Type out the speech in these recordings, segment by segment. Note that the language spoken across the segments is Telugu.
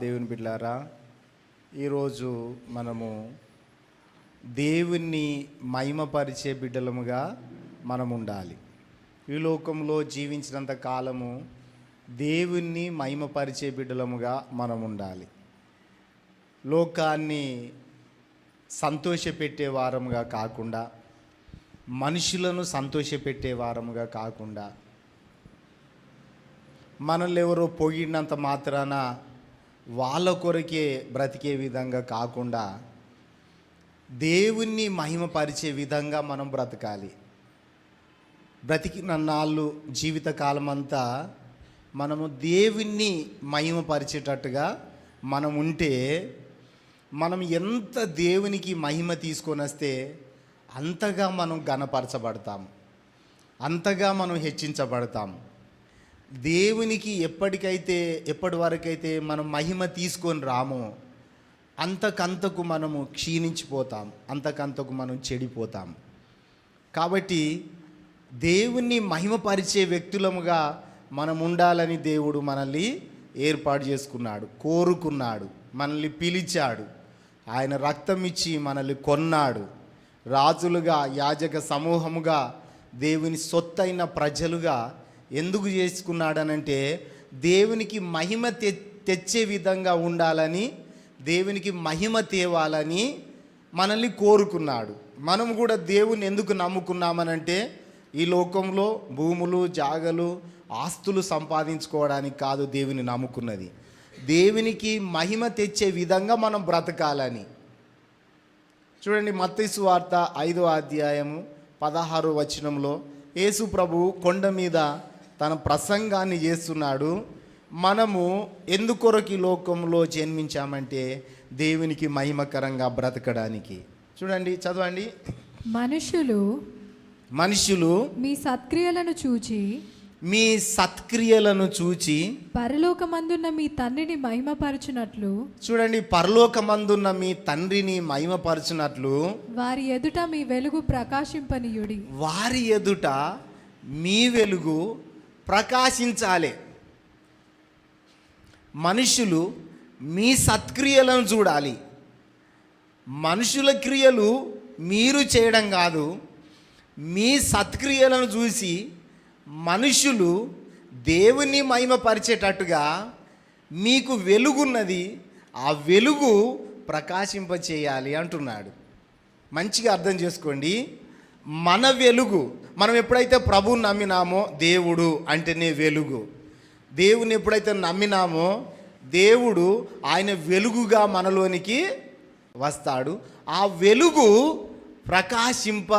దేవుని బిడ్డలారా, ఈరోజు మనము దేవుణ్ణి మహిమపరిచే బిడ్డలముగా మనం ఉండాలి. ఈ లోకంలో జీవించినంత కాలము దేవుణ్ణి మహిమపరిచే బిడ్డలముగా మనం ఉండాలి. లోకాన్ని సంతోషపెట్టే వారముగా కాకుండా, మనుషులను సంతోషపెట్టే వారముగా కాకుండా, మనల్ని ఎవరో పొగిడినంత మాత్రాన వాళ్ళ కొరకే బ్రతికే విధంగా కాకుండా దేవుణ్ణి మహిమపరిచే విధంగా మనం బ్రతకాలి. బ్రతికిన నాళ్ళు జీవితకాలం అంతా మనము దేవుణ్ణి మహిమపరిచేటట్టుగా మనం ఉంటే, మనం ఎంత దేవునికి మహిమ తీసుకొని వస్తే అంతగా మనం ఘనపరచబడతాం, అంతగా మనం హెచ్చించబడతాం. దేవునికి ఎప్పటి వరకైతే మనం మహిమ తీసుకొని రామో అంతకంతకు మనము క్షీణించిపోతాం, అంతకంతకు మనం చెడిపోతాం. కాబట్టి దేవుణ్ణి మహిమపరిచే వ్యక్తులముగా మనం ఉండాలని దేవుడు మనల్ని ఏర్పాటు చేసుకున్నాడు, కోరుకున్నాడు, మనల్ని పిలిచాడు. ఆయన రక్తం ఇచ్చి మనల్ని కొన్నాడు. రాజులుగా, యాజక సమూహముగా, దేవుని సొత్తైన ప్రజలుగా ఎందుకు చేసుకున్నాడనంటే దేవునికి మహిమ తెచ్చే విధంగా ఉండాలని, దేవునికి మహిమ తేవాలని మనల్ని కోరుకున్నాడు. మనం కూడా దేవుని ఎందుకు నమ్ముకున్నామనంటే ఈ లోకంలో భూములు, జాగలు, ఆస్తులు సంపాదించుకోవడానికి కాదు దేవుని నమ్ముకున్నది, దేవునికి మహిమ తెచ్చే విధంగా మనం బ్రతకాలని. చూడండి, మత్తయి సువార్త 5వ అధ్యాయము 16వ వచనంలో యేసు ప్రభువు కొండ మీద తన ప్రసంగాన్ని చేస్తున్నాడు. మనము ఎందుకొరకు ఈ లోకంలో జన్మించామంటే దేవునికి మహిమకరంగా బ్రతకడానికి. చూడండి, చదవండి. మనుషులు మీ సత్క్రియలను చూచి పరలోకమందున్న మీ తండ్రిని మహిమపరచునట్లు. చూడండి, పరలోకమందున్న మీ తండ్రిని మహిమపరచునట్లు వారి ఎదుట మీ వెలుగు ప్రకాశింపనీయుడి. వారి ఎదుట మీ వెలుగు ప్రకాశించాలి. మనుషులు మీ సత్క్రియలను చూడాలి. మనుషుల క్రియలు మీరు చేయడం కాదు, మీ సత్క్రియలను చూసి మనుషులు దేవుని మహిమపరిచేటట్టుగా మీకు వెలుగున్నది, ఆ వెలుగు ప్రకాశింపచేయాలి అంటున్నాడు. మంచిగా అర్థం చేసుకోండి. మన వెలుగు, మనం ఎప్పుడైతే ప్రభువుని నమ్మినామో దేవుడు అంటేనే వెలుగు. దేవుని ఎప్పుడైతే నమ్మినామో దేవుడు ఆయన వెలుగుగా మనలోనికి వస్తాడు. ఆ వెలుగు ప్రకాశింప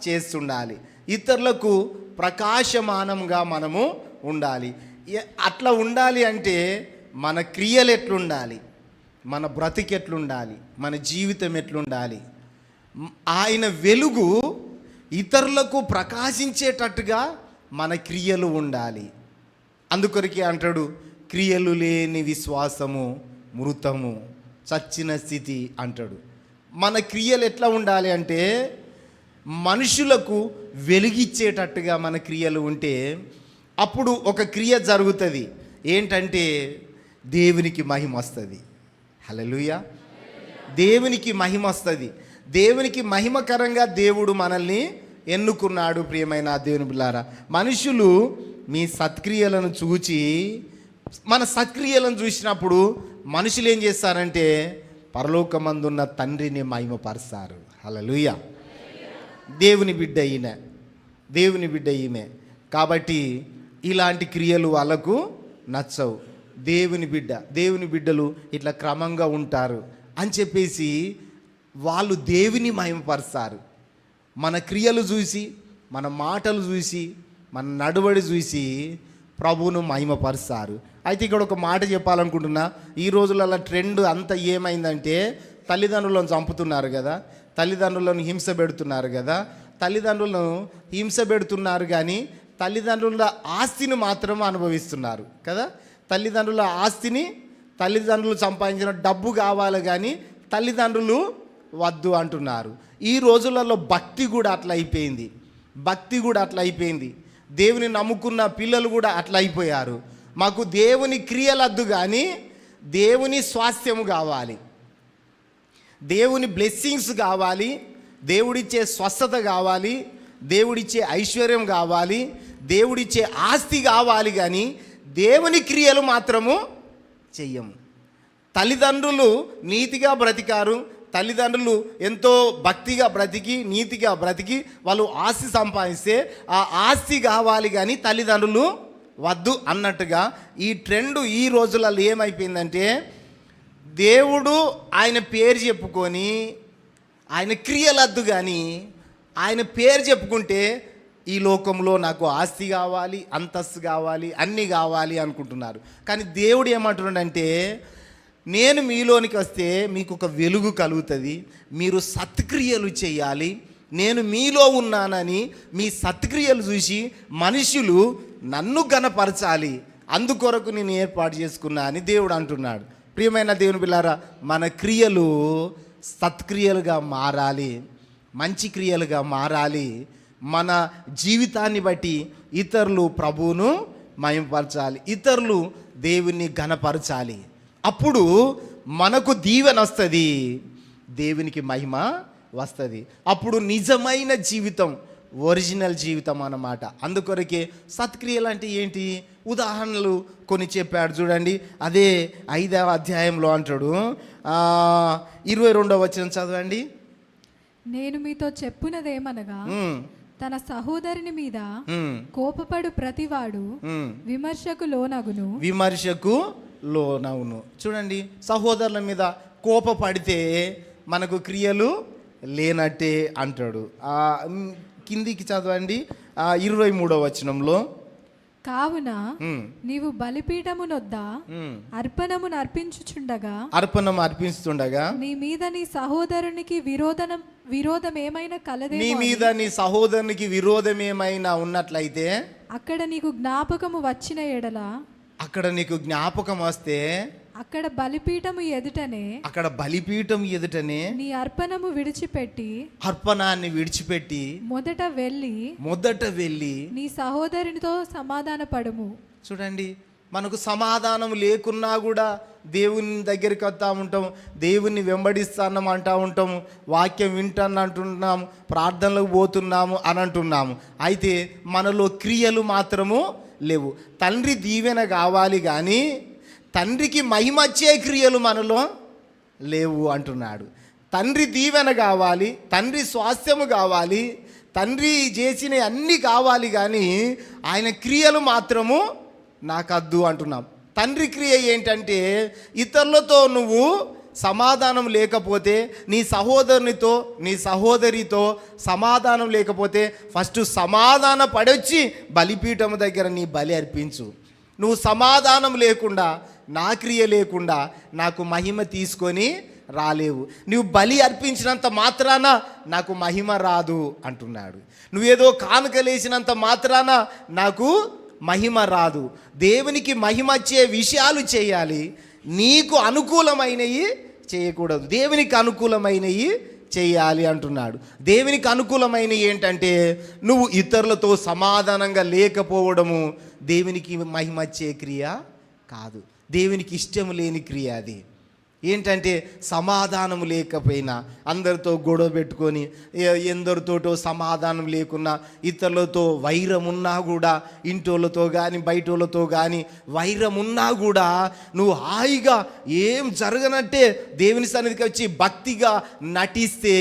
చేస్తుండాలి, ఇతరులకు ప్రకాశమానంగా మనము ఉండాలి. అట్లా ఉండాలి అంటే మన క్రియలు ఎట్లుండాలి, మన బ్రతికి ఎట్లుండాలి, మన జీవితం ఎట్లుండాలి. ఆయన వెలుగు ఇతరులకు ప్రకాశించేటట్టుగా మన క్రియలు ఉండాలి. అందుకొరకే అంటాడు, క్రియలు లేని విశ్వాసము మృతము, చచ్చిన స్థితి అంటాడు. మన క్రియలు ఎట్లా ఉండాలి అంటే మనుషులకు వెలిగిచ్చేటట్టుగా మన క్రియలు ఉంటే అప్పుడు ఒక క్రియ జరుగుతుంది. ఏంటంటే దేవునికి మహిమ వస్తుంది. హల్లెలూయా. దేవునికి మహిమ వస్తుంది. దేవునికి మహిమకరంగా దేవుడు మనల్ని ఎన్నుకున్నాడు. ప్రియమైన దేవుని బిడ్డలారా, మనుషులు మీ సత్క్రియలను చూచి, మన సత్క్రియలను చూసినప్పుడు మనుషులు ఏం చేస్తారంటే పరలోకమందున్న తండ్రిని మహిమపరుస్తారు. హల్లెలూయా. దేవుని బిడ్డ ఈమె కాబట్టి ఇలాంటి క్రియలు వాళ్ళకు నచ్చవు. దేవుని బిడ్డలు ఇట్లా క్రమంగా ఉంటారు అని చెప్పేసి వాళ్ళు దేవుని మహిమపరుస్తారు. మన క్రియలు చూసి, మన మాటలు చూసి, మన నడవడి చూసి ప్రభువును మహిమపరుస్తారు. అయితే ఇక్కడ ఒక మాట చెప్పాలనుకుంటున్నా. ఈ రోజులలో ట్రెండ్ అంతా ఏమైందంటే తల్లిదండ్రులను చంపుతున్నారు కదా, తల్లిదండ్రులను హింస పెడుతున్నారు కదా. తల్లిదండ్రులను హింస పెడుతున్నారు కానీ తల్లిదండ్రుల ఆస్తిని మాత్రం అనుభవిస్తున్నారు కదా. తల్లిదండ్రుల ఆస్తిని, తల్లిదండ్రులు సంపాదించిన డబ్బు కావాలి కానీ తల్లిదండ్రులు వద్దు అంటున్నారు. ఈ రోజులలో భక్తి కూడా అట్లా అయిపోయింది. దేవుని నమ్ముకున్న పిల్లలు కూడా అట్లా అయిపోయారు. మాకు దేవుని క్రియలద్దు కానీ దేవుని స్వాస్థ్యము కావాలి, దేవుని బ్లెస్సింగ్స్ కావాలి, దేవుడిచ్చే స్వస్థత కావాలి, దేవుడిచ్చే ఐశ్వర్యం కావాలి, దేవుడిచ్చే ఆస్తి కావాలి, కానీ దేవుని క్రియలు మాత్రము చెయ్యము. తల్లిదండ్రులు నీతిగా బ్రతికారు, తల్లిదండ్రులు ఎంతో భక్తిగా బ్రతికి నీతిగా బ్రతికి వాళ్ళు ఆస్తి సంపాదిస్తే ఆ ఆస్తి కావాలి, కానీ తల్లిదండ్రులు వద్దు అన్నట్టుగా ఈ ట్రెండ్ ఈ రోజులలో ఏమైపోయిందంటే, దేవుడు ఆయన పేరు చెప్పుకొని ఆయన క్రియలద్దు, కానీ ఆయన పేరు చెప్పుకుంటే ఈ లోకంలో నాకు ఆస్తి కావాలి, అంతస్తు కావాలి, అన్నీ కావాలి అనుకుంటున్నారు. కానీ దేవుడు ఏమంటున్నాడంటే, నేను మీలోనికి వస్తే మీకు ఒక వెలుగు కలుగుతుంది, మీరు సత్క్రియలు చేయాలి, నేను మీలో ఉన్నానని మీ సత్క్రియలు చూసి మనుషులు నన్ను గణపరచాలి, అందుకొరకు నేను ఏర్పాటు చేసుకున్నా అని దేవుడు అంటున్నాడు. ప్రియమైన దేవుని బిడ్డలారా, మన క్రియలు సత్క్రియలుగా మారాలి, మంచి క్రియలుగా మారాలి. మన జీవితాన్ని బట్టి ఇతరులు ప్రభువును మహిమపరచాలి, ఇతరులు దేవుని ఘనపరచాలి. అప్పుడు మనకు దీవెన వస్తుంది, దేవునికి మహిమ వస్తుంది. అప్పుడు నిజమైన జీవితం, ఒరిజినల్ జీవితం అన్నమాట. అందుకొరకే సత్క్రియలు అంటే ఏంటి, ఉదాహరణలు కొన్ని చెప్పాడు చూడండి. అదే 5వ అధ్యాయంలో అంటాడు, 22వ వచనం చదవండి. నేను మీతో చెప్పునదేమనగా, తన సహోదరుని మీద కోపపడు ప్రతివాడు విమర్శకు లోనగును. చూడండి, సహోదరుల మీద కోపపడితే మనకు క్రియలు లేనట్టే అంటాడు. కిందికి చదవండి 23వ వచనంలో, కావున నీవు బలిపీఠమునొద్ద అర్పణము అర్పించుచుండగా నీ మీద నీ సహోదరునికి విరోధమేమైనా కలదే, నీ మీద నీ సహోదరునికి విరోధమేమైనా ఉన్నట్లయితే, అక్కడ నీకు జ్ఞాపకము వచ్చిన ఎడల, అక్కడ నీకు జ్ఞాపకం వస్తే అక్కడ బలిపీఠము ఎదుటనే నీ అర్పణాన్ని విడిచిపెట్టి మొదట వెళ్ళి నీ సహోదరునితో సమాధాన పడుము. చూడండి, మనకు సమాధానం లేకున్నా కూడా దేవుని దగ్గరికి వస్తూ ఉంటాం, దేవుణ్ణి వెంబడిస్తాం అంటూ ఉంటాము, వాక్యం వింటాను అంటున్నాము, ప్రార్థనలకు పోతున్నాము అని అంటున్నాము. అయితే మనలో క్రియలు మాత్రము లేవు. తండ్రి దీవెన కావాలి, కానీ తండ్రికి మహిమచ్చే క్రియలు మనలో లేవు అంటున్నాడు. తండ్రి దీవెన కావాలి, తండ్రి స్వాస్థ్యము కావాలి, తండ్రి చేసిన అన్నీ కావాలి, కానీ ఆయన క్రియలు మాత్రము నాకద్దు అంటున్నాం. తండ్రి క్రియ ఏంటంటే, ఇతరులతో నువ్వు సమాధానం లేకపోతే, నీ సహోదరునితో నీ సహోదరితో సమాధానం లేకపోతే ఫస్ట్ సమాధాన పడొచ్చి బలిపీఠం దగ్గర నీ బలి అర్పించు. నువ్వు సమాధానం లేకుండా, నా క్రియ లేకుండా నాకు మహిమ తీసుకొని రాలేవు. నువ్వు బలి అర్పించినంత మాత్రాన నాకు మహిమ రాదు అంటున్నాడు. నువ్వేదో కానుకలేసినంత మాత్రాన నాకు మహిమ రాదు. దేవునికి మహిమ వచ్చే విషయాలు చేయాలి, నీకు అనుకూలమైనవి చేయకూడదు. దేవునికి అనుకూలమైనవి చేయాలి అంటున్నాడు. దేవునికి అనుకూలమైనవి ఏంటంటే, నువ్వు ఇతరులతో సమాధానంగా లేకపోవడము దేవునికి మహిమ వచ్చే క్రియ కాదు, దేవునికి ఇష్టం లేని క్రియ. అది ఏంటంటే, సమాధానం లేకపోయినా, అందరితో గొడవ పెట్టుకొని ఎందరితోటో సమాధానం లేకున్నా, ఇతరులతో వైరం ఉన్నా కూడా, ఇంటోళ్ళతో కానీ బయటోళ్ళతో కానీ వైరం ఉన్నా కూడా నువ్వు హాయిగా ఏం జరగనట్టే దేవుని సన్నిధికి వచ్చి భక్తిగా నటిస్తే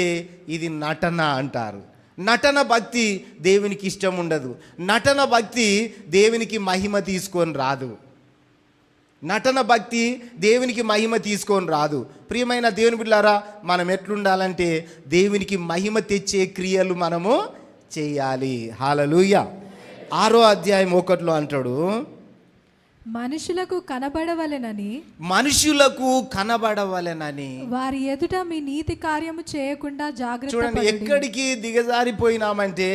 ఇది నటన అంటారు. నటన భక్తి దేవునికి ఇష్టం ఉండదు. నటన భక్తి దేవునికి మహిమ తీసుకొని రాదు. నటన భక్తి దేవునికి మహిమ తీసుకొని రాదు. ప్రియమైన దేవుని బిడ్డలారా, మనం ఎట్లుండాలంటే దేవునికి మహిమ తెచ్చే క్రియలు మనము చేయాలి. హల్లెలూయా. 6వ అధ్యాయం 1లో అంటాడు, మనుషులకు కనబడవలెనని వారి ఎదుట మీ నీతి కార్యము చేయకుండా జాగ్రత్త. చూడండి, ఎక్కడికి దిగజారిపోయినామంటే,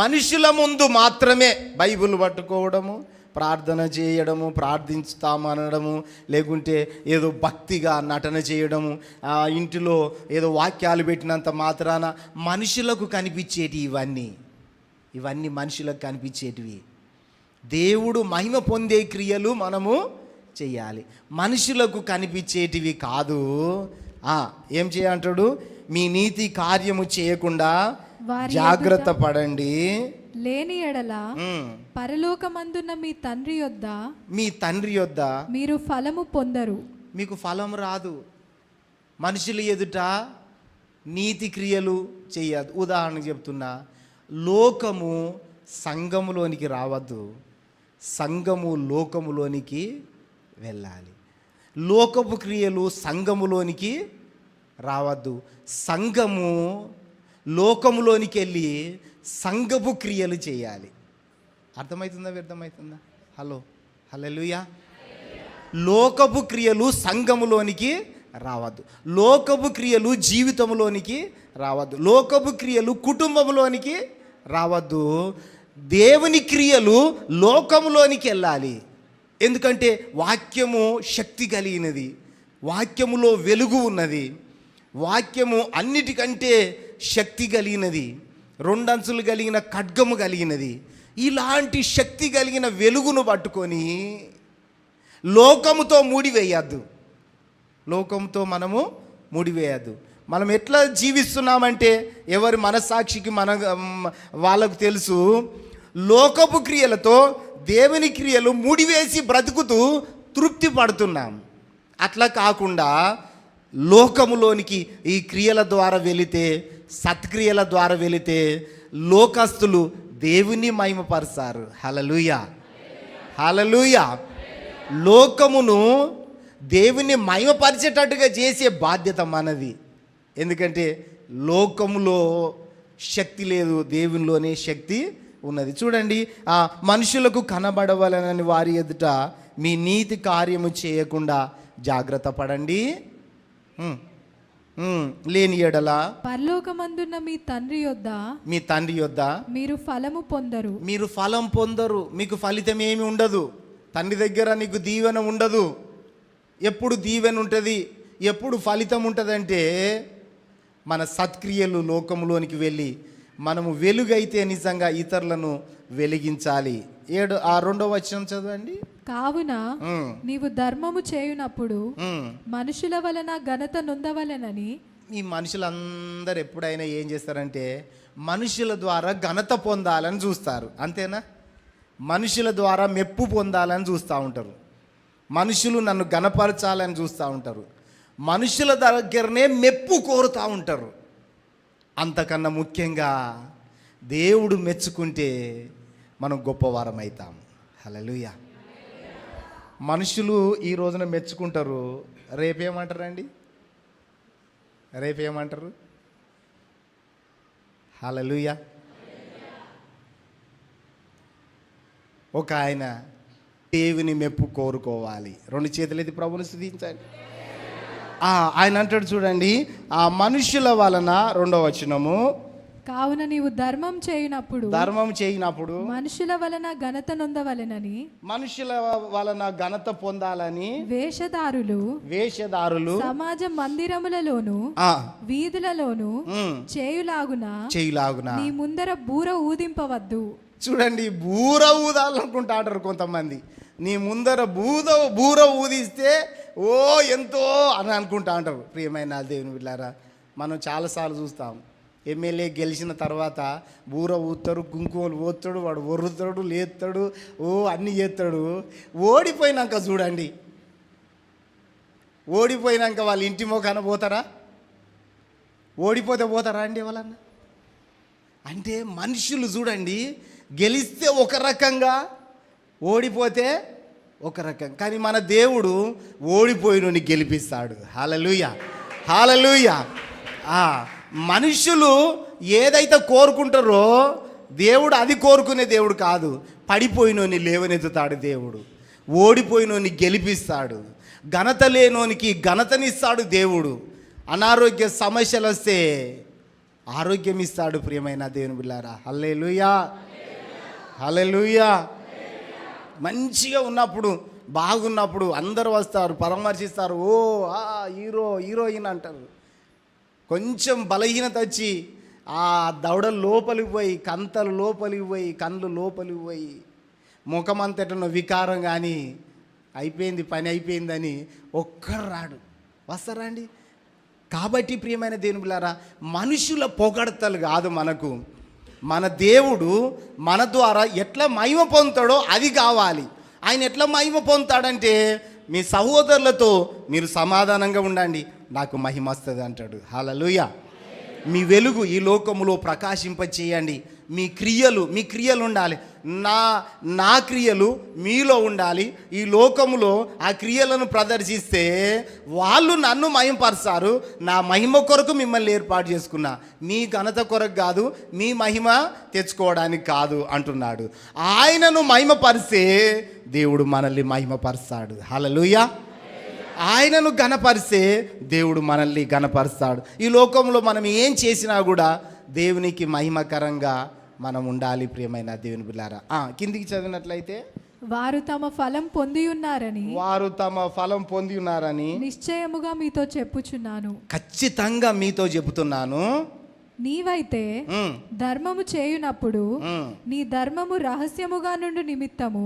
మనుషుల ముందు మాత్రమే బైబిల్ పట్టుకోవడము, ప్రార్థన చేయడము, ప్రార్థించుతామనడము, లేకుంటే ఏదో భక్తిగా నటన చేయడము, ఇంటిలో ఏదో వాక్యాలు పెట్టినంత మాత్రాన మనుషులకు కనిపించేటి ఇవన్నీ మనుషులకు కనిపించేటివి. దేవుడు మహిమ పొందే క్రియలు మనము చెయ్యాలి. మనుషులకు కనిపించేటివి కాదు. ఏం చేయంటాడు? మీ నీతి కార్యము చేయకుండా వారి జాగ్రత్త పడండి. లేని ఎడల పరలోకమందున్న మీ తండ్రి యొద్ద మీరు ఫలము పొందరు. మీకు ఫలం రాదు. మనుషుల ఎదుట నీతి క్రియలు చెయ్యదు. ఉదాహరణకు చెప్తున్నా, లోకము సంఘములోనికి రావద్దు, సంఘము లోకములోనికి వెళ్ళాలి. లోకపు క్రియలు సంఘములోనికి రావద్దు, సంఘము లోకములోనికి వెళ్ళి సంఘపు క్రియలు చేయాలి. అర్థమవుతుందా? వ్యర్థమవుతుందా? హల్లెలూయా. లోకపు క్రియలు సంఘములోనికి రావద్దు, లోకపు క్రియలు జీవితంలోనికి రావద్దు, లోకపు క్రియలు కుటుంబంలోనికి రావద్దు. దేవుని క్రియలు లోకములోనికి వెళ్ళాలి. ఎందుకంటే వాక్యము శక్తి కలిగినది, వాక్యములో వెలుగు ఉన్నది, వాక్యము అన్నిటికంటే శక్తి కలిగినది, రెండంచులు కలిగిన ఖడ్గము కలిగినది. ఇలాంటి శక్తి కలిగిన వెలుగును పట్టుకొని లోకముతో ముడివేయద్దు, లోకంతో మనము ముడివేయద్దు. మనం ఎట్లా జీవిస్తున్నామంటే ఎవరి మనస్సాక్షికి వాళ్ళకు తెలుసు. లోకపు క్రియలతో దేవుని క్రియలు ముడివేసి బ్రతుకుతూ తృప్తి పడుతున్నాం. అట్లా కాకుండా లోకములోనికి ఈ క్రియల ద్వారా వెళితే, సత్క్రియల ద్వారా వెళితే లోకస్తులు దేవుని మహిమపరుస్తారు. హల్లెలూయా, హల్లెలూయా. లోకమును దేవుని మహిమపరిచేటట్టుగా చేసే బాధ్యత మనది. ఎందుకంటే లోకములో శక్తి లేదు, దేవునిలోనే శక్తి ఉన్నది. చూడండి, మనుషులకు కనబడవలనని వారి ఎదుట మీ నీతి కార్యము చేయకుండా జాగ్రత్త పడండి. లేని ఎడల పరలోకమందున్న మీ తండ్రి యొద్ద మీరు ఫలము పొందరు. మీరు ఫలం పొందరు, మీకు ఫలితం ఏమి ఉండదు. తండ్రి దగ్గర నీకు దీవెన ఉండదు. ఎప్పుడు దీవెన ఉంటుంది, ఎప్పుడు ఫలితం ఉంటుందంటే మన సత్క్రియలు లోకంలోనికి వెళ్ళి మనము వెలుగైతే నిజంగా ఇతరులను వెలిగించాలి. 2వ వచనం చదవండి. కావున నీవు ధర్మము చేయునప్పుడు మనుషుల వలన ఘనత నొందవలెనని. ఈ మనుషులందరూ ఎప్పుడైనా ఏం చేస్తారంటే మనుషుల ద్వారా ఘనత పొందాలని చూస్తారు. అంతేనా? మనుషుల ద్వారా మెప్పు పొందాలని చూస్తూ ఉంటారు, మనుషులు నన్ను ఘనపరచాలని చూస్తూ ఉంటారు, మనుషుల దగ్గరనే మెప్పు కోరుతూ ఉంటారు. అంతకన్నా ముఖ్యంగా దేవుడు మెచ్చుకుంటే మనం గొప్పవారం అవుతాం. హల్లెలూయా. మనుషులు ఈ రోజున మెచ్చుకుంటారు, రేపేమంటారండి? రేపేమంటారు? హల్లెలూయా. ఒక ఆయన దేవుని మెప్పు కోరుకోవాలి. 2 చేతులెత్తి ప్రభుని స్తుతించండి. ఆయన అంటాడు చూడండి, ఆ మనుషుల వలన 2వ వచనము. కావున నీవు ధర్మం చేయనప్పుడు మనుషుల వలన ఘనత నొందవలెనని, మనుషుల వలన ఘనత పొందాలని వేషధారులు సమాజ మందిరములలోను వీధులలోను చేయులాగున నీ ముందర బూర ఊదింపవద్దు. చూడండి, బూర ఊదాలనుకుంటారు కొంతమంది. నీ ముందర బూర ఊదిస్తే ఎంతో అని అనుకుంటా అంటారు. ప్రియమైన దేవుని బిడ్డలారా, మనం చాలాసార్లు చూస్తాం, ఎమ్మెల్యే గెలిచిన తర్వాత బూర ఊతారు, కుంకుమలు పోతాడు, వాడు ఒర్రుతాడు, లేస్తాడు, అన్నీ చేస్తాడు. ఓడిపోయినాక చూడండి, ఓడిపోయినాక వాళ్ళ ఇంటి మొఖాన పోతారా? ఓడిపోతే పోతారా అండి వాళ్ళన్నా? అంటే మనుషులు చూడండి, గెలిస్తే ఒక రకంగా, ఓడిపోతే ఒక రకం. కానీ మన దేవుడు ఓడిపోయినోని గెలిపిస్తాడు. హల్లెలూయా, హల్లెలూయా. మనుషులు ఏదైతే కోరుకుంటారో దేవుడు అది కోరుకునే దేవుడు కాదు. పడిపోయినోని లేవనెత్తుతాడు దేవుడు, ఓడిపోయినోని గెలిపిస్తాడు, ఘనత లేనోనికి ఘనతనిస్తాడు దేవుడు. అనారోగ్య సమస్యలు వస్తే ఆరోగ్యం ఇస్తాడు. ప్రియమైన దేవుని బిడ్డలారా, హల్లెలూయా, హల్లెలూయా. మంచిగా ఉన్నప్పుడు, బాగున్నప్పుడు అందరూ వస్తారు, పరామర్శిస్తారు, హీరోయిన్ అంటారు. కొంచెం బలహీనత వచ్చి ఆ దవడలు లోపలికి పోయి, కంతలు లోపలికి పోయి, కళ్ళు లోపలికి పోయి, ముఖం అంతటను వికారం కానీ అయిపోయింది, పని అయిపోయిందని ఒక్కరు రాడు. వస్తారా అండి? కాబట్టి ప్రియమైన దేవుని బిడ్డలారా, మనుషుల పొగడతలు కాదు మనకు. మన దేవుడు మన ద్వారా ఎట్లా మహిమ పొందుతాడో అది కావాలి. ఆయన ఎట్లా మహిమ పొందుతాడంటే, మీ సహోదరులతో మీరు సమాధానంగా ఉండండి, నాకు మహిమ వస్తుంది అంటాడు. హల్లెలూయా. మీ వెలుగు ఈ లోకములో ప్రకాశింపచేయండి. మీ క్రియలు ఉండాలి. నా క్రియలు మీలో ఉండాలి. ఈ లోకములో ఆ క్రియలను ప్రదర్శిస్తే వాళ్ళు నన్ను మహిమపరుస్తారు. నా మహిమ కొరకు మిమ్మల్ని ఏర్పాటు చేసుకున్నా, మీ ఘనత కొరకు కాదు, మీ మహిమ తెచ్చుకోవడానికి కాదు అంటున్నాడు. ఆయనను మహిమపరిస్తే దేవుడు మనల్ని మహిమపరుస్తాడు. హల్లెలూయా. ఆయనను ఘనపరిస్తే దేవుడు మనల్ని ఘనపరుస్తాడు. ఈ లోకంలో మనం ఏం చేసినా కూడా దేవునికి మహిమకరంగా మనం ఉండాలి. ప్రియమైన దేవుని బిడ్డలారా, కిందికి చదివినట్లయితే, వారు తమ ఫలం పొంది ఉన్నారని నిశ్చయముగా మీతో చెప్పుచున్నాను. ఖచ్చితంగా మీతో చెబుతున్నాను. నీవైతే ధర్మము చేయునప్పుడు నీ ధర్మము రహస్యముగా నుండి నిమిత్తము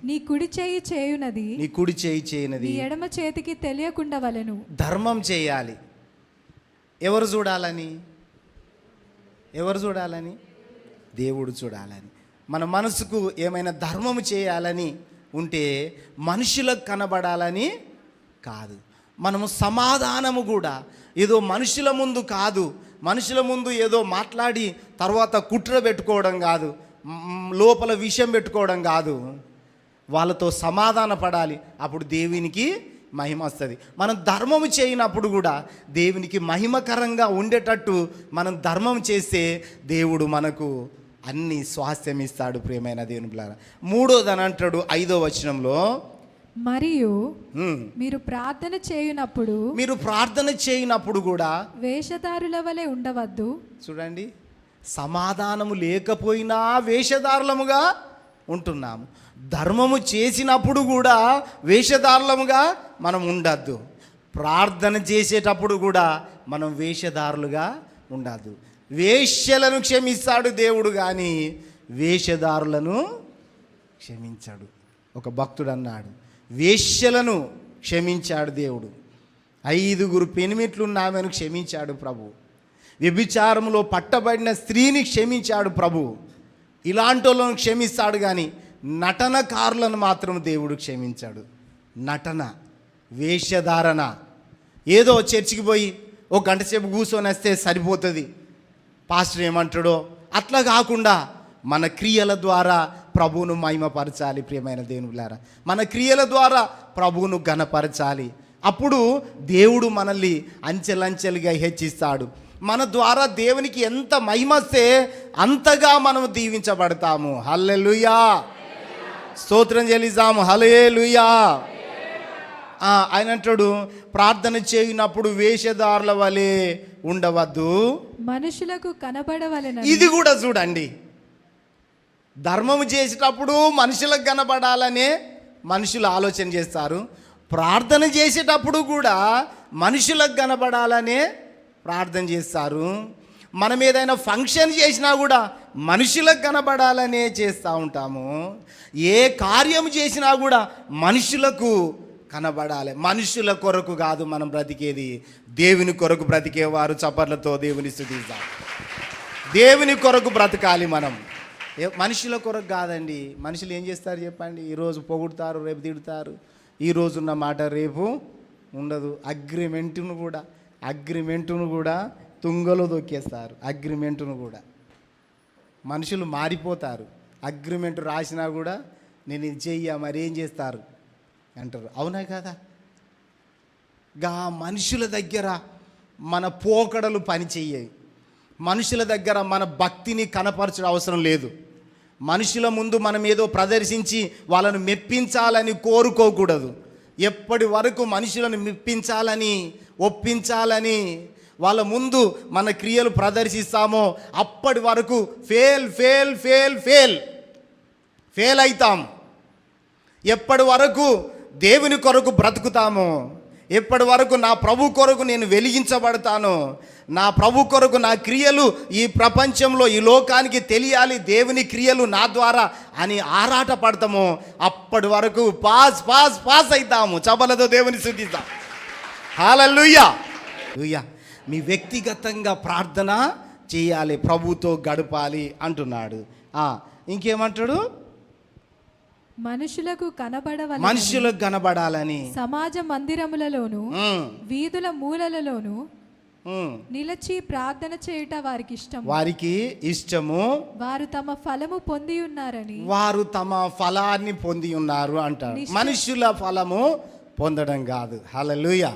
నీ కుడి చేయి చేయునది నీ ఎడమ చేతికి తెలియకుండా వలెను. ధర్మం చేయాలి. ఎవరు చూడాలని? దేవుడు చూడాలని. మన మనసుకు ఏమైనా ధర్మము చేయాలని ఉంటే మనుషులకు కనబడాలని కాదు. మనము సమాధానము కూడా ఏదో మనుషుల ముందు కాదు, మనుషుల ముందు ఏదో మాట్లాడి తర్వాత కుట్ర పెట్టుకోవడం కాదు, లోపల విషయం పెట్టుకోవడం కాదు. వాళ్ళతో సమాధాన పడాలి. అప్పుడు దేవునికి మహిమ వస్తుంది. మనం ధర్మము చేయనప్పుడు కూడా దేవునికి మహిమకరంగా ఉండేటట్టు మనం ధర్మం చేస్తే దేవుడు మనకు అన్ని స్వాస్థ్యం ఇస్తాడు. ప్రియమైన దేవుని బిడ్డలారా, 3వ అంటాడు 5వ వచనంలో, మరియు మీరు ప్రార్థన చేయునప్పుడు కూడా వేషధారుల వలె ఉండవద్దు. చూడండి, సమాధానము లేకపోయినా వేషధారులముగా ఉంటున్నాము. ధర్మము చేసినప్పుడు కూడా వేషధారులముగా మనం ఉండద్దు. ప్రార్థన చేసేటప్పుడు కూడా మనం వేషధారులుగా ఉండద్దు. వేశ్యలను క్షమిస్తాడు దేవుడు, కానీ వేషధారులను క్షమించాడు. ఒక భక్తుడు అన్నాడు, వేశ్యలను క్షమించాడు దేవుడు, 5 పెనిమిట్లున్న ఆమెను క్షమించాడు ప్రభు, వ్యభిచారంలో పట్టబడిన స్త్రీని క్షమించాడు ప్రభు. ఇలాంటి వాళ్ళను క్షమిస్తాడు, కానీ నటనకారులను మాత్రం దేవుడు క్షమించాడు. నటన, వేషధారణ, ఏదో చర్చికి పోయి ఒక గంట సేపు కూర్చొని వస్తే సరిపోతుంది, పాస్టర్ ఏమంటాడో అట్లా కాకుండా మన క్రియల ద్వారా ప్రభువును మహిమపరచాలి. ప్రియమైన దేవుని బిడ్డలారా, మన క్రియల ద్వారా ప్రభువును ఘనపరచాలి. అప్పుడు దేవుడు మనల్ని అంచెలంచెలుగా హెచ్చిస్తాడు. మన ద్వారా దేవునికి ఎంత మహిమస్తే అంతగా మనం దీవించబడతాము. హల్లెలూయా, స్తోత్రం చెల్లిస్తాము. హల్లెలూయా. ఆయన అంటాడు, ప్రార్థన చేయనప్పుడు వేషధారుల వలె ఉండవద్దు, మనుషులకు కనబడవలెను. ఇది కూడా చూడండి, ధర్మము చేసేటప్పుడు మనుషులకు కనబడాలనే మనుషులు ఆలోచన చేస్తారు. ప్రార్థన చేసేటప్పుడు కూడా మనుషులకు కనబడాలనే ప్రార్థన చేస్తారు. మనం ఏదైనా ఫంక్షన్ చేసినా కూడా మనుషులకు కనబడాలనే చేస్తూ ఉంటాము. ఏ కార్యం చేసినా కూడా మనుషులకు కనబడాలి. మనుషుల కొరకు కాదు మనం బ్రతికేది, దేవుని కొరకు బ్రతికేవారు చప్పట్లతో దేవుని స్తుతిద్దాం. దేవుని కొరకు బ్రతకాలి మనం, మనుషుల కొరకు కాదండి. మనుషులు ఏం చేస్తారు చెప్పండి? ఈరోజు పొగుడుతారు, రేపు తిడతారు. ఈరోజు ఉన్న మాట రేపు ఉండదు. అగ్రిమెంటును కూడా తుంగలో దొక్కేస్తారు. అగ్రిమెంటును కూడా మనుషులు మారిపోతారు. అగ్రిమెంట్ రాసినా కూడా నేను ఇది చెయ్య, మరి ఏం చేస్తారు అంటారు. అవునా కదా? మనుషుల దగ్గర మన పోకడలు పని చెయ్యాయి. మనుషుల దగ్గర మన భక్తిని కనపరచడం అవసరం లేదు. మనుషుల ముందు మనం ఏదో ప్రదర్శించి వాళ్ళను మెప్పించాలని కోరుకోకూడదు. ఎప్పటి వరకు మనుషులను మెప్పించాలని, ఒప్పించాలని వాళ్ళ ముందు మన క్రియలు ప్రదర్శిస్తామో అప్పటి వరకు ఫెయిల్ అవుతాం. ఎప్పటి వరకు దేవుని కొరకు బ్రతుకుతామో, ఎప్పటి వరకు నా ప్రభు కొరకు నేను వెలిగించబడతానో, నా ప్రభు కొరకు నా క్రియలు ఈ ప్రపంచంలో ఈ లోకానికి తెలియాలి, దేవుని క్రియలు నా ద్వారా అని ఆరాట పడతామో అప్పటి వరకు పాస్ పాస్ పాస్ అవుతాము. చబలతో దేవుని స్తుతిద్దాం. హల్లెలూయా. లూయా. మీ వ్యక్తిగతంగా ప్రార్థన చేయాలి, ప్రభుతో గడపాలి అంటున్నాడు. ఇంకేమంటాడు? మనుషులకు కనబడాలని సమాజ మందిరములలోను వీధుల మూలలలోను నిలిచి ప్రార్థన చేయుట వారికి ఇష్టము. వారు తమ ఫలాన్ని పొంది ఉన్నారు అంటారు. మనుషుల ఫలము పొందడం కాదు. హల్లెలూయా.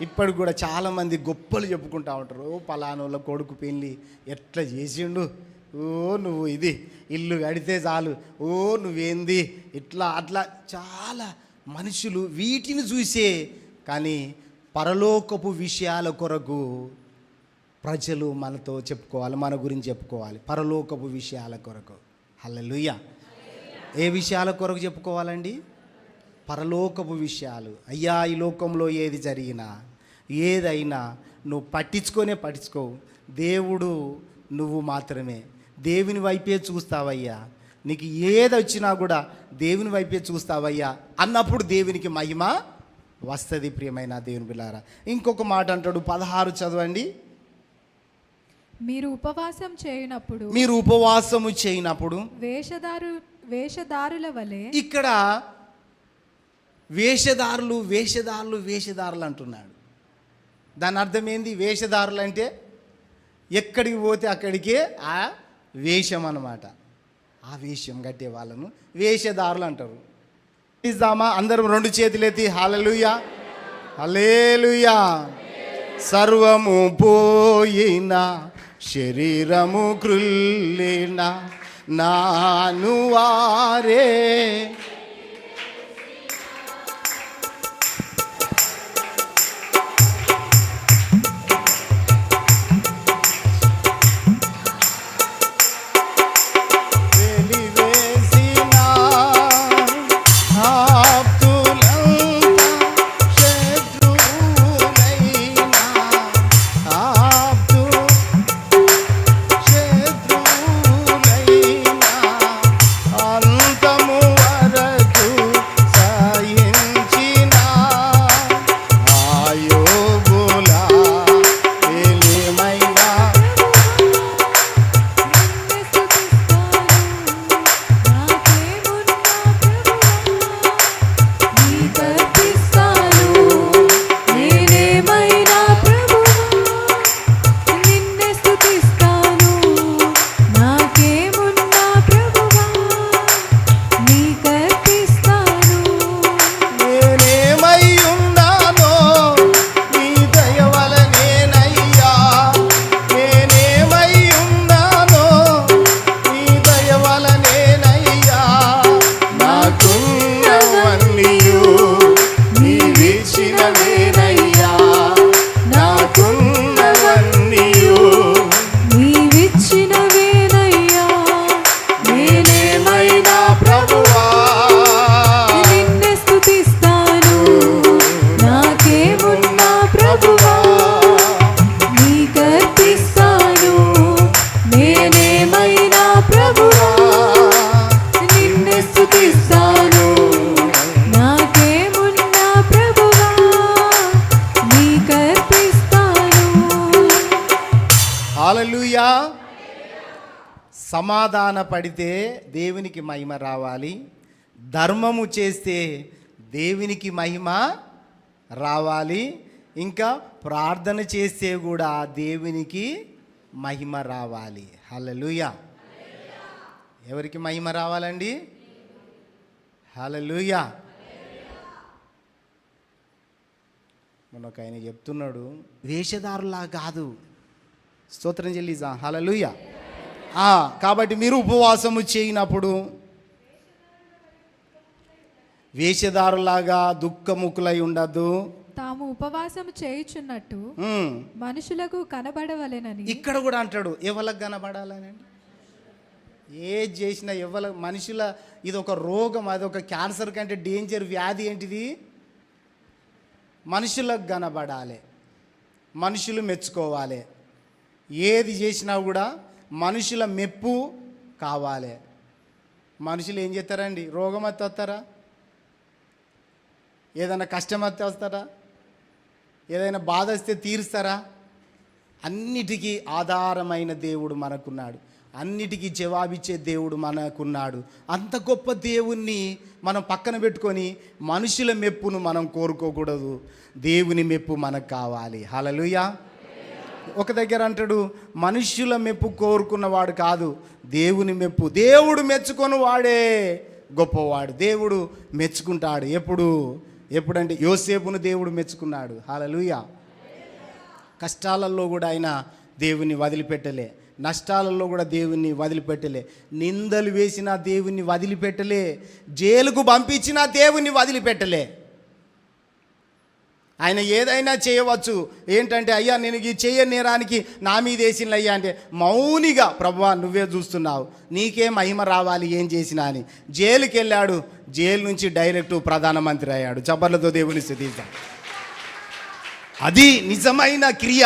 ఇప్పుడు కూడా చాలామంది గొప్పలు చెప్పుకుంటూ ఉంటారు. పలానోళ్ళ కొడుకు పెళ్ళి ఎట్లా చేసిండు, నువ్వు ఇది ఇల్లు కడితే చాలు, నువ్వేంది ఇట్లా అట్లా. చాలా మనుషులు వీటిని చూసే, కానీ పరలోకపు విషయాల కొరకు ప్రజలు మనతో చెప్పుకోవాలి, మన గురించి చెప్పుకోవాలి. పరలోకపు విషయాల కొరకు. హల్లెలూయా. ఏ విషయాల కొరకు చెప్పుకోవాలండి? పరలోకపు విషయాలు. అయ్యా, ఈ లోకంలో ఏది జరిగినా ఏదైనా నువ్వు పట్టించుకోవు. దేవుడు నువ్వు మాత్రమే. దేవుని వైపే చూస్తావయ్యా. నీకు ఏది వచ్చినా కూడా దేవుని వైపే చూస్తావయ్యా అన్నప్పుడు దేవునికి మహిమ వస్తుంది. ప్రియమైన దేవుని బిడ్డలారా, ఇంకొక మాట అంటాడు, 16 చదవండి. మీరు ఉపవాసము చేయనప్పుడు వేషధారుల వలె. ఇక్కడ వేషధారులు అంటున్నాడు. దాని అర్థం ఏంది? వేషధారులు అంటే ఎక్కడికి పోతే అక్కడికే ఆ వేషం అన్నమాట. ఆ వేషం కట్టే వాళ్ళను వేషధారులు అంటారు. ఇద్దామా అందరం 2 చేతులెత్తి హల్లెలూయా, హల్లెలూయా. సర్వము పోయిన శరీరము కృల్లిన నాను వారే హల్లెలూయా. సమాధాన పడితే దేవునికి మహిమ రావాలి, ధర్మము చేస్తే దేవునికి మహిమ రావాలి, ఇంకా ప్రార్థన చేస్తే కూడా దేవునికి మహిమ రావాలి. హల్లెలూయా. ఎవరికి మహిమ రావాలండి? హల్లెలూయా. మనొక ఆయన చెప్తున్నాడు, వేషధారులా కాదు. స్తోత్రం చెల్లిజా. హల్లెలూయా. కాబట్టి మీరు ఉపవాసము చేయనప్పుడు వేషధారులాగా దుఃఖముఖులై ఉండద్దు. తాము ఉపవాసము చేయుచున్నట్టు మనుషులకు కనబడవలెనని. ఇక్కడ కూడా అంటాడు, ఎవరికి కనబడాలని. ఏది చేసినా మనుషుల ఇది ఒక రోగం, అది ఒక క్యాన్సర్ కంటే డేంజర్ వ్యాధి. ఏంటిది? మనుషులకు కనబడాలి, మనుషులు మెచ్చుకోవాలి. ఏది చేసినా కూడా మనుషుల మెప్పు కావాలి. మనుషులు ఏం చేస్తారండి? రోగం వస్తే వస్తారా? ఏదైనా కష్టం వస్తే వస్తారా? ఏదైనా బాధ వస్తే తీరుస్తారా? అన్నిటికీ ఆధారమైన దేవుడు మనకున్నాడు. అన్నిటికీ జవాబిచ్చే దేవుడు మనకున్నాడు. అంత గొప్ప దేవుణ్ణి మనం పక్కన పెట్టుకొని మనుషుల మెప్పును మనం కోరుకోకూడదు. దేవుని మెప్పు మనకు కావాలి. హల్లెలూయా. ఒక దగ్గర అంటాడు, మనుష్యుల మెప్పు కోరుకున్నవాడు కాదు, దేవుని మెప్పు. దేవుడు మెచ్చుకొని వాడే గొప్పవాడు. దేవుడు మెచ్చుకుంటాడు. ఎప్పుడంటే యోసేపును దేవుడు మెచ్చుకున్నాడు. హల్లెలూయా. కష్టాలలో కూడా ఆయన దేవుని వదిలిపెట్టలే, నష్టాలలో కూడా దేవుణ్ణి వదిలిపెట్టలే, నిందలు వేసినా దేవుణ్ణి వదిలిపెట్టలే, జైలుకు పంపించినా దేవుణ్ణి వదిలిపెట్టలే. ఆయన ఏదైనా చేయవచ్చు. ఏంటంటే, అయ్యా నేను ఈ చేయని నేరానికి నా మీద వేసిన అయ్యా అంటే మౌనిగా, ప్రభువా నువ్వే చూస్తున్నావు, నీకే మహిమ రావాలి ఏం చేసినా అని జైలుకి వెళ్ళాడు. జైలు నుంచి డైరెక్ట్ ప్రధానమంత్రి అయ్యాడు. చప్పర్లతో దేవుని స్తుతిద్దాం. అది నిజమైన క్రియ,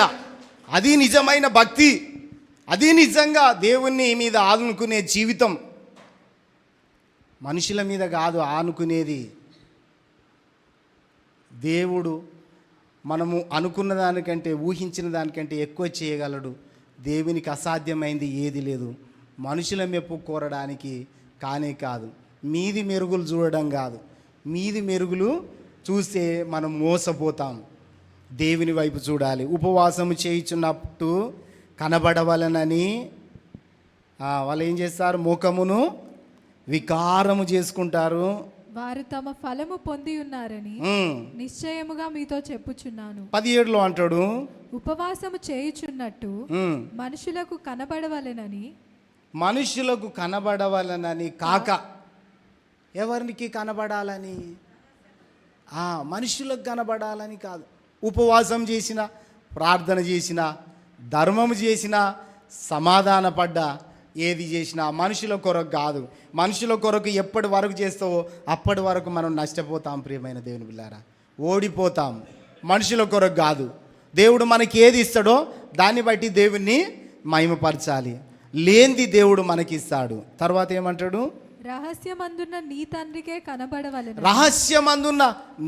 అది నిజమైన భక్తి, అది నిజంగా దేవుని మీద ఆనుకునే జీవితం. మనుషుల మీద కాదు ఆనుకునేది. దేవుడు మనము అనుకున్న దానికంటే, ఊహించిన దానికంటే ఎక్కువ చేయగలడు. దేవునికి అసాధ్యమైంది ఏది లేదు. మనుషుల మెప్పు కోరడానికి కానే కాదు, మీది మెరుగులు చూడడం కాదు. మీది మెరుగులు చూస్తే మనం మోసపోతాం. దేవుని వైపు చూడాలి. ఉపవాసము చేయుచున్నట్టు కనబడవలనని వాళ్ళు ఏం చేస్తారు? ముఖమును వికారము చేసుకుంటారు. వారు తమ ఫలము పొంది ఉన్నారని నిశ్చయముగా మీతో చెప్పుచున్నాను. 17లో అంటాడు, ఉపవాసము చేయుచున్నట్టు మనుషులకు కనబడవలెనని. మనుషులకు కనబడవలనని కాక, ఎవరికి కనబడాలని? మనుషులకు కనబడాలని కాదు. ఉపవాసం చేసిన, ప్రార్థన చేసిన, ధర్మము చేసిన, సమాధాన పడ్డా, ఏది చేసినా మనుషుల కొరకు కాదు. మనుషుల కొరకు ఎప్పటి వరకు చేస్తావో అప్పటి వరకు మనం నష్టపోతాం. ప్రియమైన దేవుని బిడ్డలారా, ఓడిపోతాం. మనుషుల కొరకు కాదు. దేవుడు మనకి ఏది ఇస్తాడో దాన్ని బట్టి దేవుణ్ణి మహిమపరచాలి. లేనిది దేవుడు మనకిస్తాడు. తర్వాత ఏమంటాడు? రహస్యమందున్న నీ తండ్రికే కనబడవలెను. రహస్యమందున్న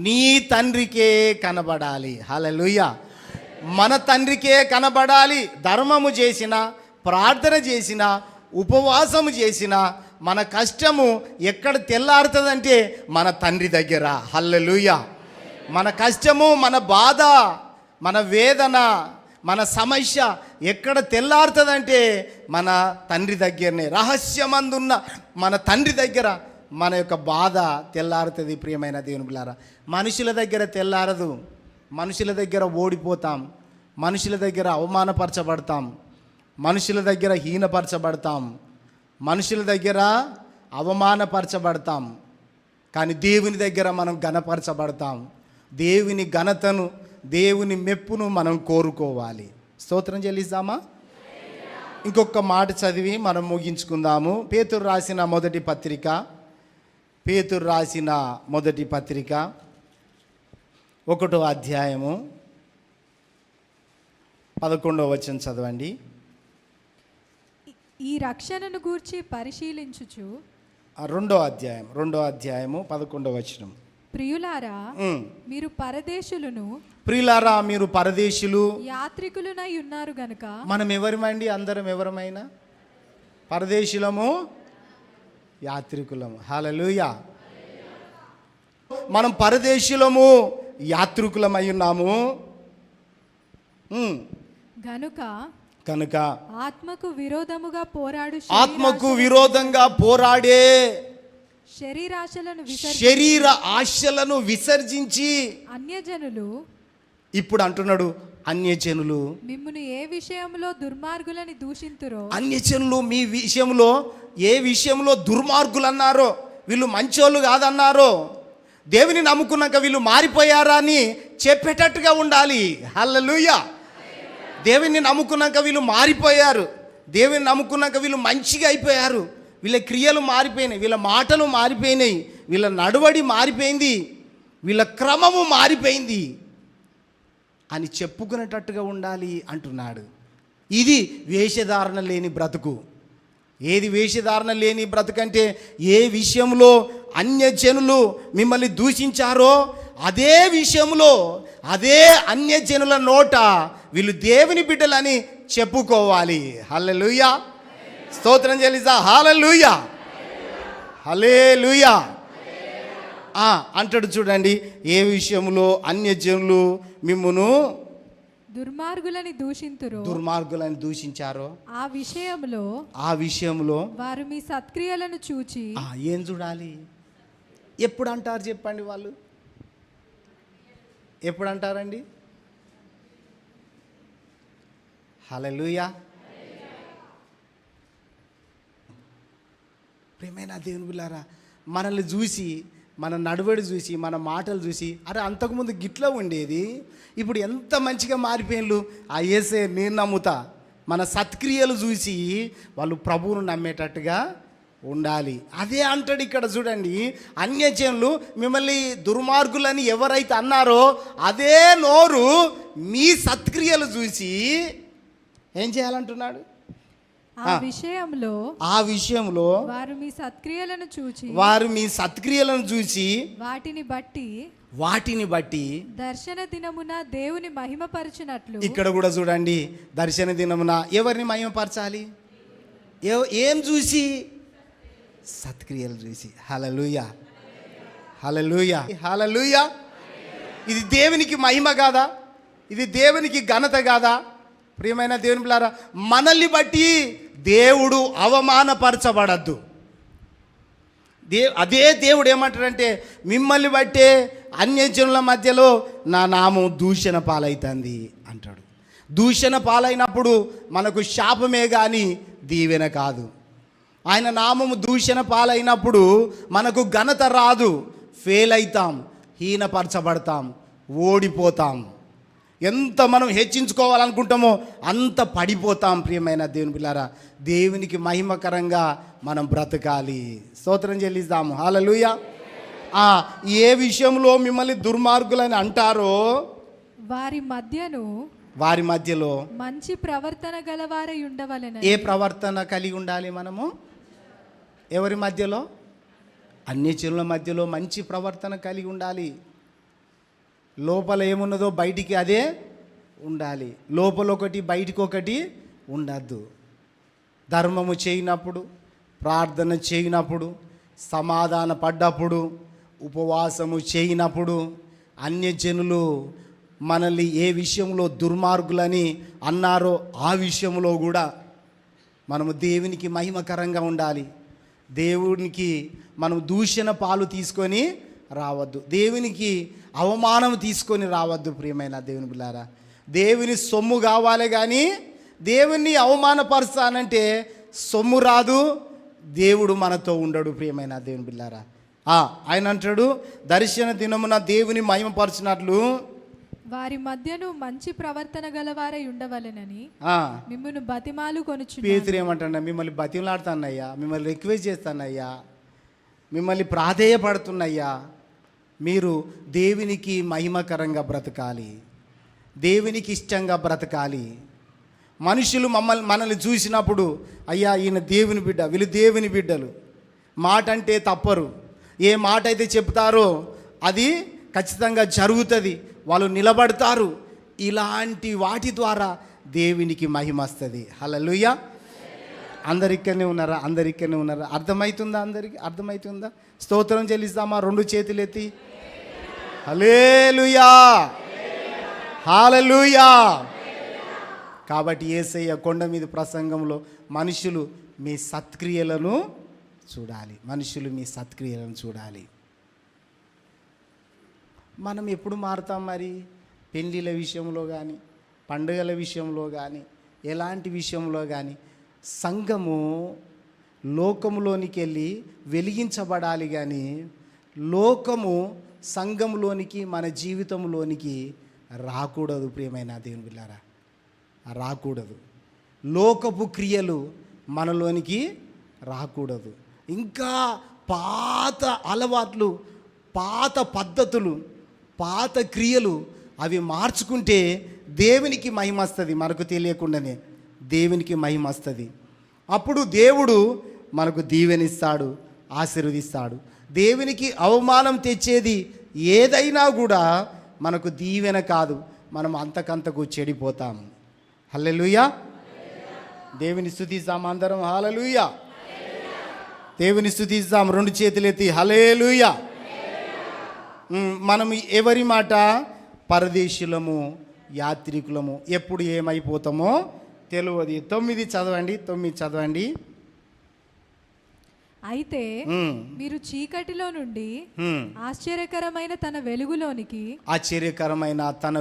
నీ తండ్రికే కనబడాలి. హల్లెలూయా. మన తండ్రికే కనబడాలి. ధర్మము చేసిన, ప్రార్థన చేసిన, ఉపవాసము చేసిన, మన కష్టము ఎక్కడ తెల్లారుతుందంటే మన తండ్రి దగ్గర. హల్లెలూయా. మన కష్టము, మన బాధ, మన వేదన, మన సమస్య ఎక్కడ తెల్లారుతుందంటే మన తండ్రి దగ్గరనే. రహస్యమందున్న మన తండ్రి దగ్గర మన యొక్క బాధ తెల్లారుతుంది. ప్రియమైన దేవుని బిడ్డలారా, మనుషుల దగ్గర తెల్లారదు. మనుషుల దగ్గర ఓడిపోతాం, మనుషుల దగ్గర అవమానపరచబడతాం, మనుషుల దగ్గర హీనపరచబడతాం, మనుషుల దగ్గర అవమానపరచబడతాం. కానీ దేవుని దగ్గర మనం ఘనపరచబడతాం. దేవుని ఘనతను, దేవుని మెప్పును మనం కోరుకోవాలి. స్తోత్రం చెల్లిస్తామా? ఇంకొక మాట చదివి మనం ముగించుకుందాము. పేతురు రాసిన మొదటి పత్రిక, 1వ అధ్యాయము 11వ వచనం చదవండి. ఈ రక్షణను గూర్చి పరిశీలించుచు, 2వ అధ్యాయము 11వ వచనం. ప్రియులారా మీరు పరదేశులను, ప్రియులారా మీరు పరదేశులు, యాత్రికులునై ఉన్నారు గనుక. మనం ఎవరమండి? అందరం ఎవరమైనా పరదేశులము, యాత్రికులము. హల్లెలూయా. మనం పరదేశులము, యాత్రికులమై ఉన్నాము కనుక ఆత్మకు విరోధముగా పోరాడు, ఆత్మకు విరోధంగా పోరాడే శరీర ఆశలను విసర్జించి అన్యజనులు, ఇప్పుడు అంటున్నాడు అన్యజనులు మిమ్మును ఏ విషయంలో దుర్మార్గులని దూషింతురో, అన్యజనులు మీ విషయంలో ఏ విషయంలో దుర్మార్గులు అన్నారో, వీళ్ళు మంచోళ్ళు కాదన్నారో, దేవుని నమ్ముకున్నాక వీళ్ళు మారిపోయారా అని చెప్పేటట్టుగా ఉండాలి. హల్లెలూయా. దేవుని నమ్ముకున్నాక వీళ్ళు మారిపోయారు, దేవుని నమ్ముకున్నాక వీళ్ళు మంచిగా అయిపోయారు, వీళ్ళ క్రియలు మారిపోయినాయి, వీళ్ళ మాటలు మారిపోయినాయి, వీళ్ళ నడవడి మారిపోయింది, వీళ్ళ క్రమము మారిపోయింది. అని చెప్పుకునేటట్టుగా ఉండాలి అంటున్నాడు. ఇది వేషధారణ లేని బ్రతుకు. ఏది వేషధారణ లేని బ్రతుకంటే, ఏ విషయంలో అన్యజనులు మిమ్మల్ని దూషించారో అదే విషయంలో అదే అన్యజనుల నోట వీళ్ళు దేవుని బిడ్డలని చెప్పుకోవాలి. హల్లెలూయా, స్తోత్రం చెల్లిస్తా. హల్లెలూయా, హల్లెలూయా అంటాడు. చూడండి, ఏ విషయంలో అన్యజనులు మిమ్మును దుర్మార్గులని దూషించారో ఆ విషయంలో వారు మీ సత్క్రియలను చూచి. ఏం చూడాలి? ఎప్పుడు అంటారు చెప్పండి? వాళ్ళు ఎప్పుడు అంటారండి? హల్లెలూయా. ప్రియమైన దేవుని బిడ్డలారా, మనల్ని చూసి, మన నడువడి చూసి, మన మాటలు చూసి, అరే అంతకుముందు గిట్లా ఉండేది, ఇప్పుడు ఎంత మంచిగా మారిపోయిన్లు, ఆ యేసే నేను నమ్ముతా. మన సత్క్రియలు చూసి వాళ్ళు ప్రభువును నమ్మేటట్టుగా ఉండాలి. అదే అంటాడు ఇక్కడ. చూడండి, అన్యజనులు మిమ్మల్ని దుర్మార్గులని ఎవరైతే అన్నారో అదే నోరు మీ సత్క్రియలు చూసి ఏం చేయాలంటున్నాడు? ఆ విషయంలో వారు మీ సత్క్రియలను చూచి వాటిని బట్టి దర్శన దినమున దేవుని మహిమపరచునట్లు. ఇక్కడ కూడా చూడండి, దర్శన దినమున ఎవరిని మహిమపరచాలి? ఏం చూసి? సత్క్రియలు చూసి. హల్లెలూయా, హల్లెలూయా, హల్లెలూయా. ఇది దేవునికి మహిమ కాదా? ఇది దేవునికి ఘనత కాదా? ప్రియమైన దేవుని బిడ్డలారా, మనల్ని బట్టి దేవుడు అవమానపరచబడద్దు. అదే దేవుడు ఏమంటాడంటే, మిమ్మల్ని బట్టే అన్యజనుల మధ్యలో నా నామం దూషణ పాలవుతుంది అంటాడు. దూషణ పాలైనప్పుడు మనకు శాపమే కానీ దీవెన కాదు. ఆయన నామము దూషణ పాలైనప్పుడు మనకు ఘనత రాదు, ఫెయిల్ అవుతాం, హీనపరచబడతాం, ఓడిపోతాం. ఎంత మనం హెచ్చించుకోవాలనుకుంటామో అంత పడిపోతాం. ప్రియమైన దేవుని పిల్లారా, దేవునికి మహిమకరంగా మనం బ్రతకాలి. స్తోత్రం చెల్లిస్తాము. హల్లెలూయా. ఏ విషయంలో మిమ్మల్ని దుర్మార్గులని అంటారో వారి మధ్యలో మంచి ప్రవర్తన గలవారై ఉండవలెను. ఏ ప్రవర్తన కలిగి ఉండాలి మనము? ఎవరి మధ్యలో? అన్యజనుల మధ్యలో మంచి ప్రవర్తన కలిగి ఉండాలి. లోపల ఏమున్నదో బయటికి అదే ఉండాలి. లోపల ఒకటి బయటికి ఒకటి ఉండద్దు. ధర్మము చేయనప్పుడు, ప్రార్థన చేయనప్పుడు, సమాధాన పడ్డప్పుడు, ఉపవాసము చేయనప్పుడు, అన్యజనులు మనల్ని ఏ విషయంలో దుర్మార్గులని అన్నారో ఆ విషయంలో కూడా మనము దేవునికి మహిమకరంగా ఉండాలి. దేవునికి మనం దూషణ పాలు తీసుకొని రావద్దు, దేవునికి అవమానం తీసుకొని రావద్దు. ప్రియమైన దేవుని బిడ్డలారా, దేవుని సొమ్ము కావాలి కానీ దేవుణ్ణి అవమానపరుస్తానంటే సొమ్ము రాదు, దేవుడు మనతో ఉండడు. ప్రియమైన దేవుని బిడ్డలారా, ఆయన అంటాడు, దర్శన దినమున దేవుని మహిమపరచినట్లు వారి మధ్యను మంచి ప్రవర్తన గలవారై ఉండవలెనని మిమ్మల్ని బతిమాలు కొనుచు. పేతురు ఏమంటాడు? మిమ్మల్ని బతిమలాడుతానయ్యా, మిమ్మల్ని రిక్వెస్ట్ చేస్తానయ్యా, మిమ్మల్ని ప్రాధేయపడుతున్నయ్యా, మీరు దేవునికి మహిమకరంగా బ్రతకాలి, దేవునికి ఇష్టంగా బ్రతకాలి. మనుషులు మనల్ని చూసినప్పుడు, అయ్యా ఈయన దేవుని బిడ్డ, వీళ్ళు దేవుని బిడ్డలు, మాట అంటే తప్పరు, ఏ మాట అయితే చెప్తారో అది ఖచ్చితంగా జరుగుతుంది, వాళ్ళు నిలబడతారు. ఇలాంటి వాటి ద్వారా దేవునికి మహిమ వస్తుంది. హల్లెలూయా. అందరిక్కడనే ఉన్నారా? అందరిక్కడనే ఉన్నారా? అర్థమవుతుందా? అందరికి అర్థమవుతుందా? స్తోత్రం చెల్లిస్తామా? రెండు చేతులు ఎత్తి హల్లెలూయా, హల్లెలూయా. కాబట్టి యేసయ్య కొండ మీద ప్రసంగంలో మనుషులు మీ సత్క్రియలను చూడాలి, మనుషులు మీ సత్క్రియలను చూడాలి. మనం ఎప్పుడు మారుతాం మరి? పెళ్ళిళ్ళ విషయంలో కానీ, పండుగల విషయంలో కానీ, ఎలాంటి విషయంలో కానీ సంఘము లోకములోనికి వెళ్ళి వెలిగించబడాలి కానీ లోకము సంఘంలోనికి, మన జీవితంలోనికి రాకూడదు. ప్రియమైన దేవుని బిడ్డలారా, రాకూడదు. లోకపు క్రియలు మనలోనికి రాకూడదు. ఇంకా పాత అలవాట్లు, పాత పద్ధతులు, పాత క్రియలు అవి మార్చుకుంటే దేవునికి మహిమ వస్తుంది, మనకు తెలియకుండానే దేవునికి మహిమ వస్తుంది. అప్పుడు దేవుడు మనకు దీవెనిస్తాడు, ఆశీర్వదిస్తాడు. దేవునికి అవమానం తెచ్చేది ఏదైనా కూడా మనకు దీవెన కాదు, మనం అంతకంతకు చెడిపోతాము. హల్లెలూయా. దేవుని స్తుతిస్తాం అందరం. హల్లెలూయా. దేవుని స్తుతిస్తాం, రెండు చేతులు ఎత్తి హల్లెలూయా. మనం ఎవరి మాట? పరదేశులము, యాత్రికులము. ఎప్పుడు ఏమైపోతామో తెలియదు. 9 చదవండి. అయితే మీరు చీకటిలో నుండి ఆశ్చర్యకరమైన తన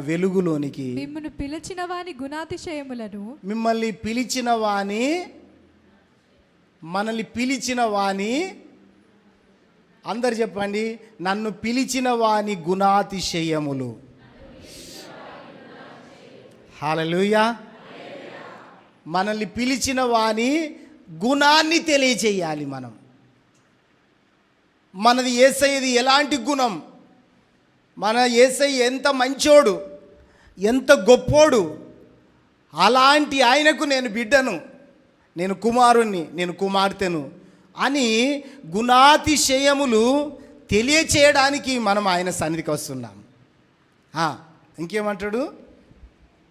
వెలుగులోనికి మిమ్మల్ని పిలిచిన వాని గుణాతిశయములను, మనల్ని పిలిచిన వాని, అందరు చెప్పండి, నన్ను పిలిచిన వాని గుణాతిశయములు. హల్లెలూయా. మనల్ని పిలిచిన వాని గుణాన్ని తెలియచేయాలి. మనది యేసయ్యది ఎలాంటి గుణం, మన యేసయ్య ఎంత మంచోడు, ఎంత గొప్పోడు, అలాంటి ఆయనకు నేను బిడ్డను, నేను కుమారుణ్ణి, నేను కుమార్తెను అని గుణాతిశయములు తెలియచేయడానికి మనం ఆయన సన్నిధికి వస్తున్నాం. ఇంకేమంటాడు?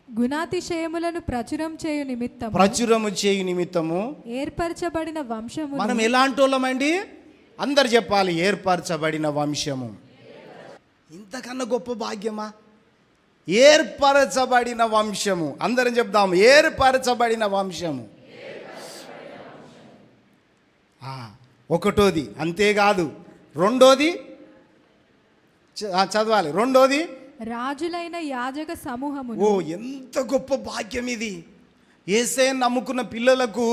గుణాతిశయములను ప్రచురము చేయు నిమిత్తము ఏర్పరచబడిన వంశము. మనం ఎలాంటి వాళ్ళమండి? అందరు చెప్పాలి, ఏర్పరచబడిన వంశము. ఇంతకన్నా గొప్ప భాగ్యమా? ఏర్పరచబడిన వంశము. అందరం చెప్దాం, ఏర్పరచబడిన వంశము. ఒకటోది, అంతేకాదు, రెండోది చదవాలి. రెండోది, రాజులైన యాజక సమూహము. ఎంత గొప్ప భాగ్యం ఇది! యేసయ్యను నమ్ముకున్న పిల్లలకు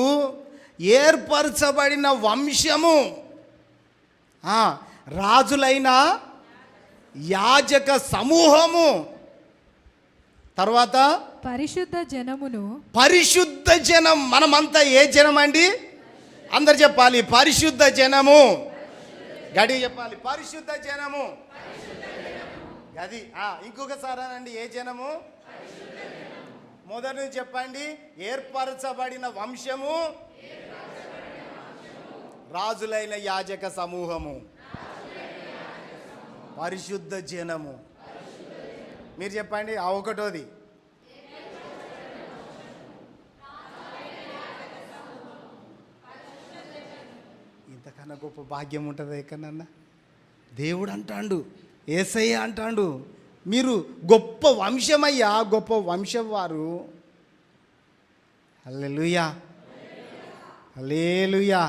ఏర్పరచబడిన వంశము, రాజులైన యాజక సమూహము, తర్వాత పరిశుద్ధ జనం. మనమంతా ఏ జనం అండి? అందరు చెప్పాలి, పరిశుద్ధ జనము. గడి చెప్పాలి, పరిశుద్ధ జనము. అది ఇంకొకసారి అనండి, ఏ జనము? మొదటి చెప్పండి, ఏర్పరచబడిన వంశము, రాజులైన యాజక సమూహము, పరిశుద్ధ జనము. మీరు చెప్పండి ఒకటోది. ఇంతకన్నా గొప్ప భాగ్యం ఉంటుంది ఎక్కడన్నా? దేవుడు అంటాడు, యేసయ్య అంటాడు, మీరు గొప్ప వంశమయ్యా, గొప్ప వంశం వారు. హల్లెలూయా, హల్లెలూయా.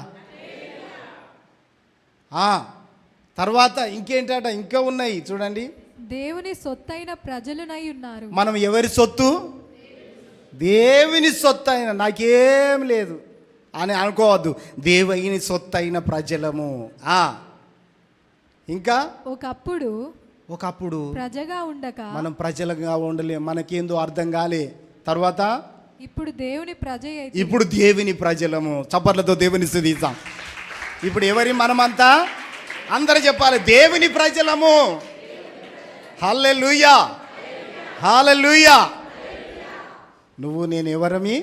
తర్వాత ఇంకేంటట? ఇంకా ఉన్నాయి చూడండి. దేవుని సొత్తైన ప్రజలునై ఉన్నారు. మనం ఎవరి సొత్తు? దేవుని సొత్తైన, నాకేం లేదు అని అనుకోవద్దు, దేవుని సొత్తైన ప్రజలము. ఇంకా ఒకప్పుడు ప్రజగా ఉండక మనం ప్రజలుగా ఉండలే, మనకేందో అర్థం కాలే. తర్వాత ఇప్పుడు దేవుని ప్రజలము. చప్పట్లతో దేవుని స్తుతిద్దాం. ఇప్పుడు ఎవరి? మనమంతా అందరూ చెప్పాలి, దేవుని ప్రజలము. హల్లెలూయా, హల్లెలూయా. నువ్వు నేను ఎవరమి?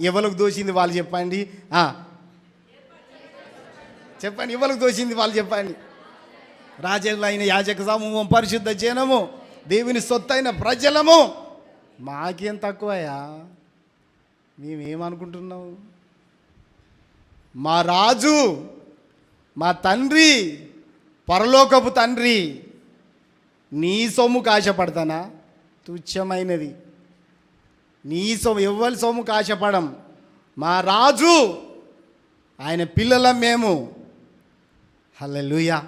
ఎవరికి దోషింది వాళ్ళు చెప్పండి. చెప్పండి, ఎవరికి దోషింది వాళ్ళు చెప్పండి. రాజులైన యాజక సమూహం, పరిశుద్ధ జనము, దేవుని సొత్తైన ప్రజలము. మాకేం తక్కువయా? మేమేమనుకుంటున్నావు? మా రాజు, మా తండ్రి, పరలోకపు తండ్రి, నీ సొమ్ముకు ఆశపడతానా? తుచ్చమైనది. నీ సొమ్ము, ఎవ్వరి సొమ్ముకు ఆశపడం. మా రాజు, ఆయన పిల్లలం మేము. హల్లెలూయా.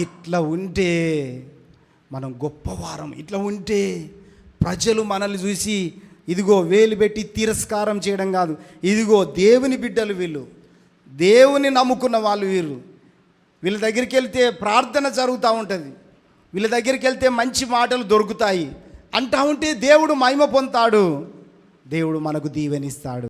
ఇట్లా ఉంటే మనం గొప్పవారం. ఇట్లా ఉంటే ప్రజలు మనల్ని చూసి ఇదిగో వేలు పెట్టి తిరస్కారం చేయడం కాదు, ఇదిగో దేవుని బిడ్డలు వీళ్ళు, దేవుని నమ్ముకున్న వాళ్ళు వీళ్ళు. వీళ్ళ దగ్గరికి వెళ్తే ప్రార్థన జరుగుతూ ఉంటుంది, వీళ్ళ దగ్గరికి వెళ్తే మంచి మాటలు దొరుకుతాయి అంటా ఉంటే దేవుడు మహిమ పొందుతాడు, దేవుడు మనకు దీవెనిస్తాడు.